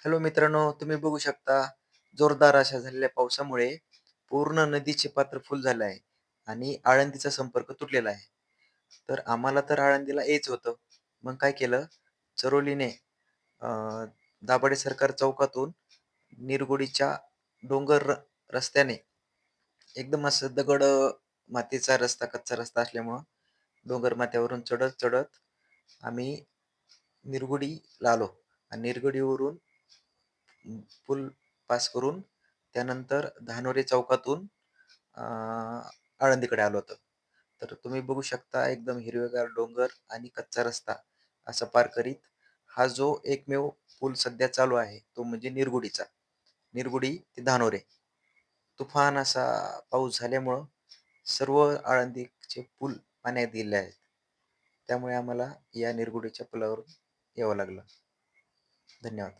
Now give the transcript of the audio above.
Hello मित्रांनो, तुम्ही बघू शकता जोरदार अशा झालेल्या पावसामुळे पूर्ण नदीचे पात्र फुल झालं आहे आणि आळंदीचा संपर्क तुटलेला आहे. तर आम्हाला तर आळंदीला यायचं होतं. मग काय केलं, चरोलीने अ, दाभाडे सरकार चौकातून निरगुडीच्या डोंगर रस्त्याने एकदम असं मातीचा रस्ता, कच्चा रस्ता असल्यामुळं डोंगर माथ्यावरून चढत-चढत आम्ही निरगुडीला आलो आणि निरगुडीवरून पूल पास करून त्यानंतर धानोरी चौकातून अ, आळंदीकडे आलो होतो. तर तुम्ही बघू शकता एकदम हिरवेगार डोंगर आणि कच्चा रस्ता असा पार करीत हा जो एकमेव पूल सध्या चालू आहे, तो म्हणजे निरगुडीचा. निरगुडी ते धानोरे. तुफान असा पाऊस झाल्यामुळं सर्व आळंदीचे पूल पाण्यात गेले आहेत. त्यामुळे आम्हाला या निरगुडीच्या पुलावरून यावं लागलं. धन्यवाद.